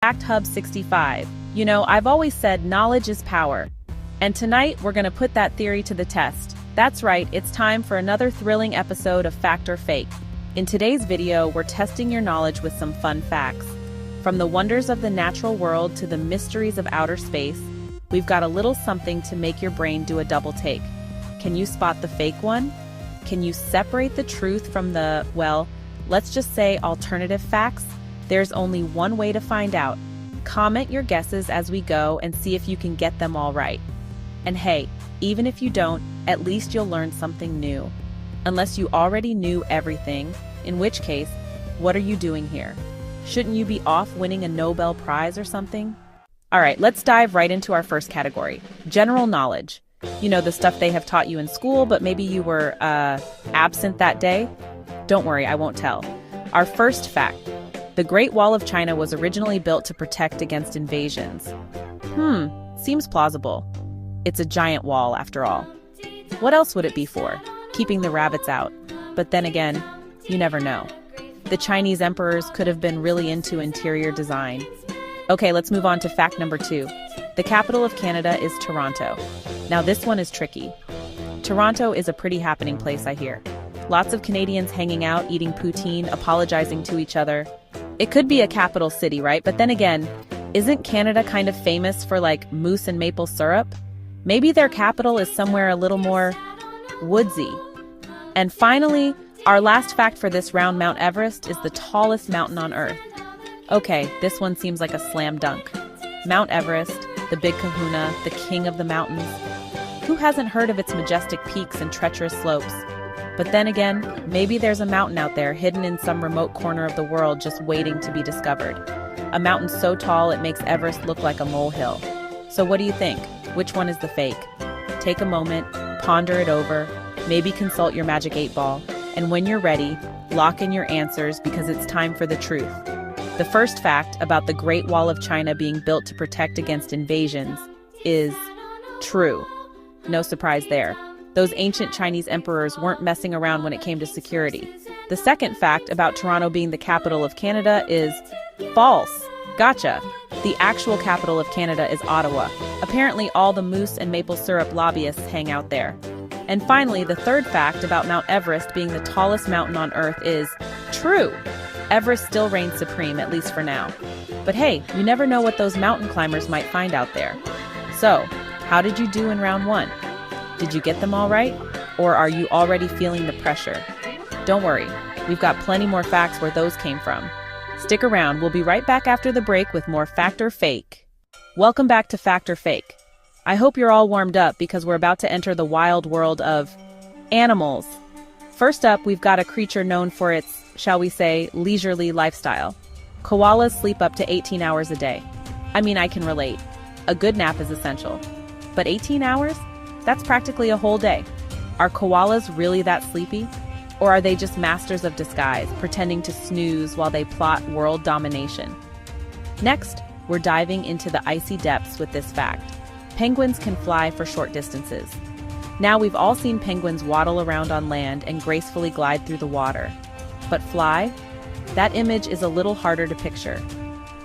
Fact Hub 65. You know, I've always said knowledge is power. And tonight, we're going to put that theory to the test. That's right, it's time for another thrilling episode of Fact or Fake. In today's video, we're testing your knowledge with some fun facts. From the wonders of the natural world to the mysteries of outer space, we've got a little something to make your brain do a double take. Can you spot the fake one? Can you separate the truth from the, well, let's just say alternative facts? There's only one way to find out. Comment your guesses as we go and see if you can get them all right. And hey, even if you don't, at least you'll learn something new. Unless you already knew everything, in which case, what are you doing here? Shouldn't you be off winning a Nobel Prize or something? All right, let's dive right into our first category, general knowledge. You know, the stuff they have taught you in school, but maybe you were absent that day? Don't worry, I won't tell. Our first fact, the Great Wall of China was originally built to protect against invasions. Seems plausible. It's a giant wall, after all. What else would it be for? Keeping the rabbits out. But then again, you never know. The Chinese emperors could have been really into interior design. Okay, let's move on to fact number 2. The capital of Canada is Toronto. Now this one is tricky. Toronto is a pretty happening place, I hear. Lots of Canadians hanging out, eating poutine, apologizing to each other. It could be a capital city, right? But then again, isn't Canada kind of famous for like mousse and maple syrup? Maybe their capital is somewhere a little more woodsy. And finally, our last fact for this round, Mount Everest is the tallest mountain on Earth. Okay, this one seems like a slam dunk. Mount Everest, the big kahuna, the king of the mountains. Who hasn't heard of its majestic peaks and treacherous slopes? But then again, maybe there's a mountain out there hidden in some remote corner of the world just waiting to be discovered. A mountain so tall it makes Everest look like a molehill. So what do you think? Which one is the fake? Take a moment, ponder it over, maybe consult your magic 8-ball, and when you're ready, lock in your answers because it's time for the truth. The first fact about the Great Wall of China being built to protect against invasions is true. No surprise there. Those ancient Chinese emperors weren't messing around when it came to security. The second fact about Toronto being the capital of Canada is false. Gotcha. The actual capital of Canada is Ottawa. Apparently all the mousse and maple syrup lobbyists hang out there. And finally, the third fact about Mount Everest being the tallest mountain on Earth is true. Everest still reigns supreme, at least for now. But hey, you never know what those mountain climbers might find out there. So, how did you do in round 1? Did you get them all right? Or are you already feeling the pressure? Don't worry, we've got plenty more facts where those came from. Stick around, we'll be right back after the break with more Fact or Fake. Welcome back to Fact or Fake. I hope you're all warmed up because we're about to enter the wild world of animals. First up, we've got a creature known for its, shall we say, leisurely lifestyle. Koalas sleep up to 18 hours a day. I mean, I can relate. A good nap is essential. But 18 hours? That's practically a whole day. Are koalas really that sleepy? Or are they just masters of disguise, pretending to snooze while they plot world domination? Next, we're diving into the icy depths with this fact. Penguins can fly for short distances. Now, we've all seen penguins waddle around on land and gracefully glide through the water. But fly? That image is a little harder to picture.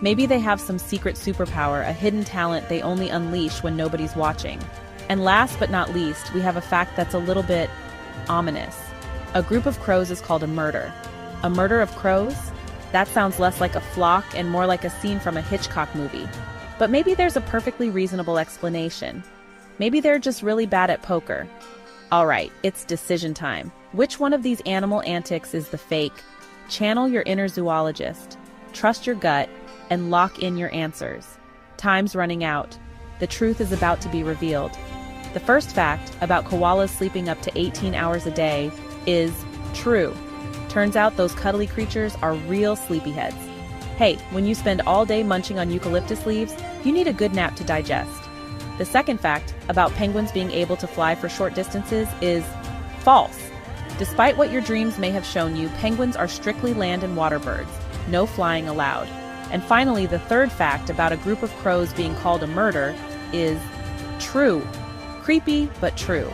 Maybe they have some secret superpower, a hidden talent they only unleash when nobody's watching. And last but not least, we have a fact that's a little bit ominous. A group of crows is called a murder. A murder of crows? That sounds less like a flock and more like a scene from a Hitchcock movie. But maybe there's a perfectly reasonable explanation. Maybe they're just really bad at poker. All right, it's decision time. Which one of these animal antics is the fake? Channel your inner zoologist. Trust your gut and lock in your answers. Time's running out. The truth is about to be revealed. The first fact about koalas sleeping up to 18 hours a day is true. Turns out those cuddly creatures are real sleepyheads. Hey, when you spend all day munching on eucalyptus leaves, you need a good nap to digest. The second fact about penguins being able to fly for short distances is false. Despite what your dreams may have shown you, penguins are strictly land and water birds. No flying allowed. And finally, the third fact about a group of crows being called a murder is true. Creepy, but true.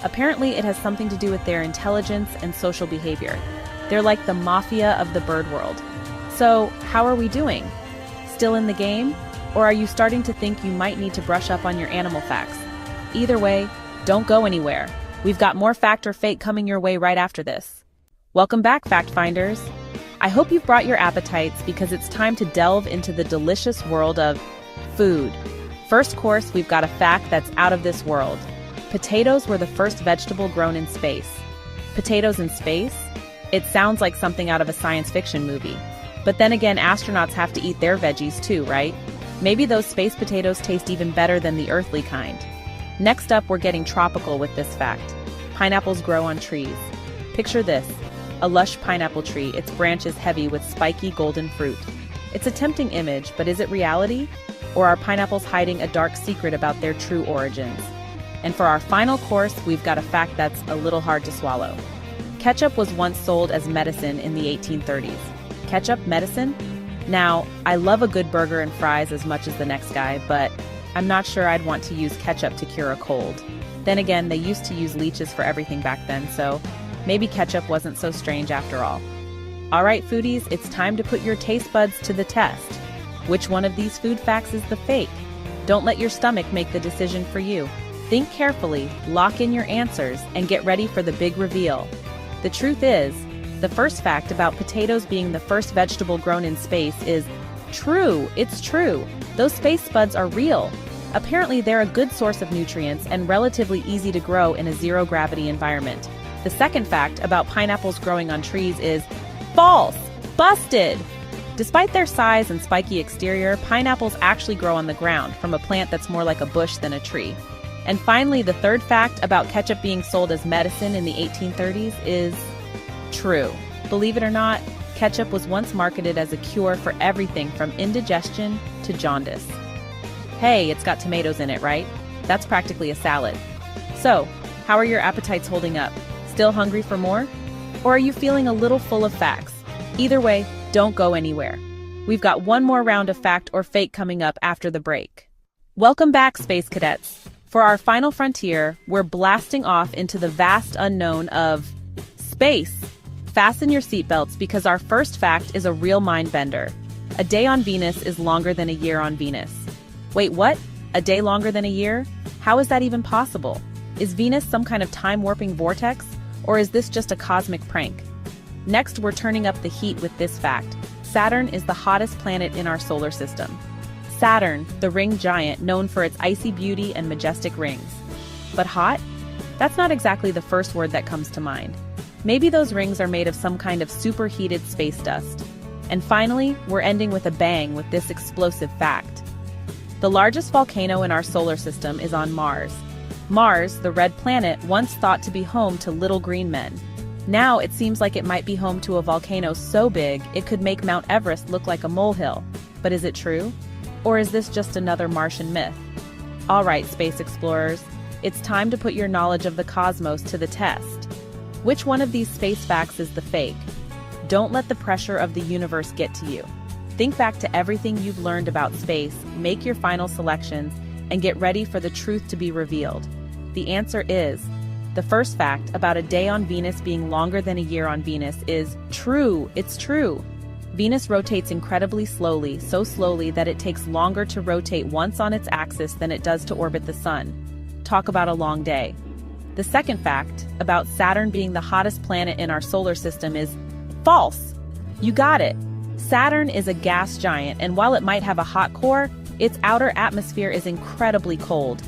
Apparently, it has something to do with their intelligence and social behavior. They're like the mafia of the bird world. So, how are we doing? Still in the game? Or are you starting to think you might need to brush up on your animal facts? Either way, don't go anywhere. We've got more Fact or Fake coming your way right after this. Welcome back, Fact Finders. I hope you've brought your appetites because it's time to delve into the delicious world of food. First course, we've got a fact that's out of this world. Potatoes were the first vegetable grown in space. Potatoes in space? It sounds like something out of a science fiction movie. But then again, astronauts have to eat their veggies too, right? Maybe those space potatoes taste even better than the earthly kind. Next up, we're getting tropical with this fact. Pineapples grow on trees. Picture this, a lush pineapple tree, its branches heavy with spiky golden fruit. It's a tempting image, but is it reality? Or are pineapples hiding a dark secret about their true origins? And for our final course, we've got a fact that's a little hard to swallow. Ketchup was once sold as medicine in the 1830s. Ketchup, medicine? Now, I love a good burger and fries as much as the next guy, but I'm not sure I'd want to use ketchup to cure a cold. Then again, they used to use leeches for everything back then, so maybe ketchup wasn't so strange after all. All right, foodies, it's time to put your taste buds to the test. Which one of these food facts is the fake? Don't let your stomach make the decision for you. Think carefully, lock in your answers, and get ready for the big reveal. The truth is, the first fact about potatoes being the first vegetable grown in space is true. It's true. Those space buds are real. Apparently, they're a good source of nutrients and relatively easy to grow in a zero-gravity environment. The second fact about pineapples growing on trees is false. Busted! Despite their size and spiky exterior, pineapples actually grow on the ground from a plant that's more like a bush than a tree. And finally, the third fact about ketchup being sold as medicine in the 1830s is true. Believe it or not, ketchup was once marketed as a cure for everything from indigestion to jaundice. Hey, it's got tomatoes in it, right? That's practically a salad. So, how are your appetites holding up? Still hungry for more? Or are you feeling a little full of facts? Either way, don't go anywhere. We've got one more round of Fact or Fake coming up after the break. Welcome back, Space Cadets. For our final frontier, we're blasting off into the vast unknown of space. Fasten your seatbelts because our first fact is a real mind bender. A day on Venus is longer than a year on Venus. Wait, what? A day longer than a year? How is that even possible? Is Venus some kind of time-warping vortex? Or is this just a cosmic prank? Next, we're turning up the heat with this fact. Saturn is the hottest planet in our solar system. Saturn, the ring giant known for its icy beauty and majestic rings. But hot? That's not exactly the first word that comes to mind. Maybe those rings are made of some kind of superheated space dust. And finally, we're ending with a bang with this explosive fact. The largest volcano in our solar system is on Mars. Mars, the red planet, once thought to be home to little green men. Now it seems like it might be home to a volcano so big it could make Mount Everest look like a molehill. But is it true? Or is this just another Martian myth? All right, space explorers, it's time to put your knowledge of the cosmos to the test. Which one of these space facts is the fake? Don't let the pressure of the universe get to you. Think back to everything you've learned about space, make your final selections, and get ready for the truth to be revealed. The answer is, the first fact about a day on Venus being longer than a year on Venus is true. It's true. Venus rotates incredibly slowly, so slowly that it takes longer to rotate once on its axis than it does to orbit the sun. Talk about a long day. The second fact, about Saturn being the hottest planet in our solar system is false. You got it. Saturn is a gas giant, and while it might have a hot core, its outer atmosphere is incredibly cold.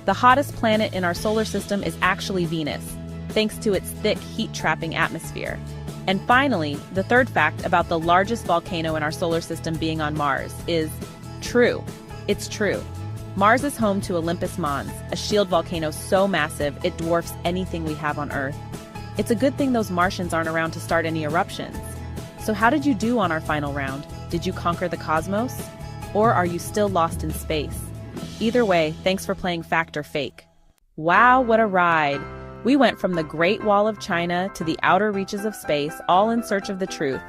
The hottest planet in our solar system is actually Venus, thanks to its thick heat-trapping atmosphere. And finally, the third fact about the largest volcano in our solar system being on Mars is true. It's true. Mars is home to Olympus Mons, a shield volcano so massive it dwarfs anything we have on Earth. It's a good thing those Martians aren't around to start any eruptions. So how did you do on our final round? Did you conquer the cosmos? Or are you still lost in space? Either way, thanks for playing Fact or Fake. Wow, what a ride! We went from the Great Wall of China to the outer reaches of space, all in search of the truth.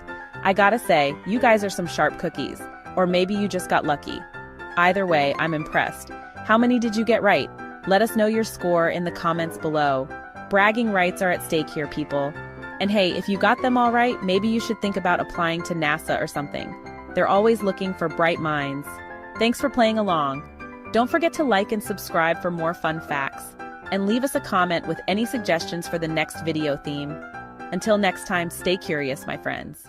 I gotta say, you guys are some sharp cookies. Or maybe you just got lucky. Either way, I'm impressed. How many did you get right? Let us know your score in the comments below. Bragging rights are at stake here, people. And hey, if you got them all right, maybe you should think about applying to NASA or something. They're always looking for bright minds. Thanks for playing along. Don't forget to like and subscribe for more fun facts. And leave us a comment with any suggestions for the next video theme. Until next time, stay curious, my friends.